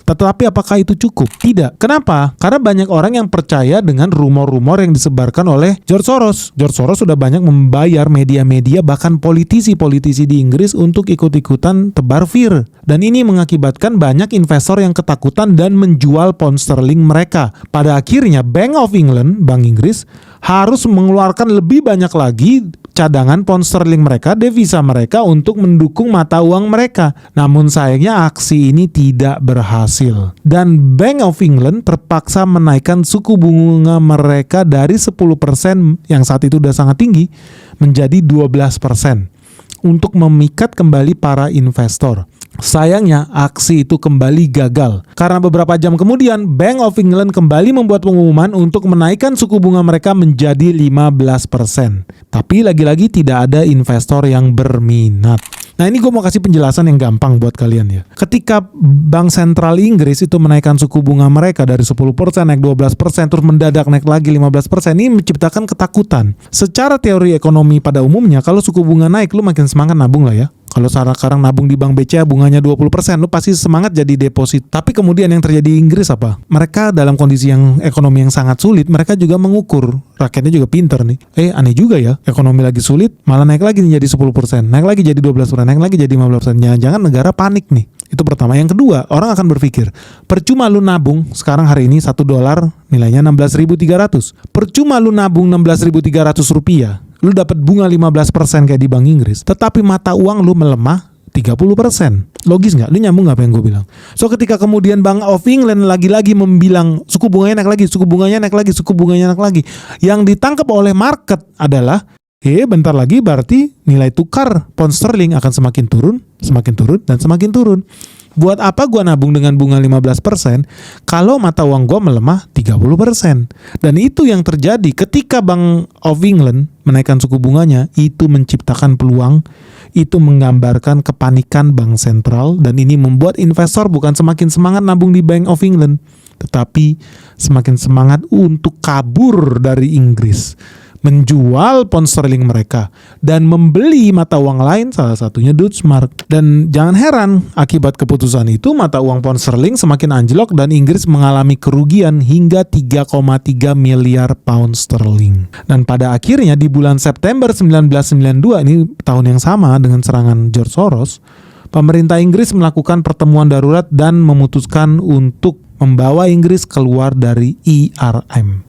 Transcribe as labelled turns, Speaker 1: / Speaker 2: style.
Speaker 1: Tetapi apakah itu cukup? Tidak. Kenapa? Karena banyak orang yang percaya dengan rumor-rumor yang disebarkan oleh George Soros. George Soros sudah banyak membayar media-media bahkan politisi-politisi di Inggris untuk ikut-ikutan tebar fear. Dan ini mengakibatkan banyak investor yang ketakutan dan menjual pound sterling mereka. Pada akhirnya Bank of England, Bank Inggris, harus mengeluarkan lebih banyak lagi cadangan pound sterling mereka, devisa mereka untuk mendukung mata uang mereka. Namun sayangnya aksi ini tidak berhasil. Dan Bank of England terpaksa menaikkan suku bunga mereka dari 10% yang saat itu sudah sangat tinggi menjadi 12% untuk memikat kembali para investor. Sayangnya aksi itu kembali gagal karena beberapa jam kemudian Bank of England kembali membuat pengumuman untuk menaikkan suku bunga mereka menjadi 15%. Tapi lagi-lagi tidak ada investor yang berminat. Nah ini gue mau kasih penjelasan yang gampang buat kalian ya. Ketika Bank Sentral Inggris itu menaikkan suku bunga mereka dari 10% naik 12% terus mendadak naik lagi 15%, ini menciptakan ketakutan. Secara teori ekonomi pada umumnya kalau suku bunga naik lu makin semangat nabung lah ya. Kalau sekarang nabung di Bank BCA bunganya 20%, lu pasti semangat jadi deposit. Tapi kemudian yang terjadi di Inggris apa? Mereka dalam kondisi yang ekonomi yang sangat sulit, mereka juga mengukur. Rakyatnya juga pinter nih. Aneh juga ya, ekonomi lagi sulit, malah naik lagi jadi 10%, naik lagi jadi 12%, naik lagi jadi 15%. Jangan-jangan negara panik nih. Itu pertama. Yang kedua, orang akan berpikir, percuma lu nabung, sekarang hari ini $1 nilainya 16.300. Percuma lu nabung 16.300 rupiah, lu dapat bunga 15% kayak di Bank Inggris, tetapi mata uang lu melemah 30%. Logis nggak? Lu nyambung nggak apa yang gue bilang? So ketika kemudian Bank of England lagi-lagi membilang suku bunganya naik lagi, suku bunganya naik lagi, suku bunganya naik lagi, yang ditangkap oleh market adalah bentar lagi berarti nilai tukar pound sterling akan semakin turun, dan semakin turun. Buat apa gua nabung dengan bunga 15% kalau mata uang gua melemah 30%? Dan itu yang terjadi ketika Bank of England menaikkan suku bunganya, itu menciptakan peluang, itu menggambarkan kepanikan bank sentral, dan ini membuat investor bukan semakin semangat nabung di Bank of England, tetapi semakin semangat untuk kabur dari Inggris, menjual pound sterling mereka dan membeli mata uang lain, salah satunya Deutsche Mark. Dan jangan heran, akibat keputusan itu mata uang pound sterling semakin anjlok dan Inggris mengalami kerugian hingga 3,3 miliar pound sterling. Dan pada akhirnya di bulan September 1992, ini tahun yang sama dengan serangan George Soros, pemerintah Inggris melakukan pertemuan darurat dan memutuskan untuk membawa Inggris keluar dari ERM.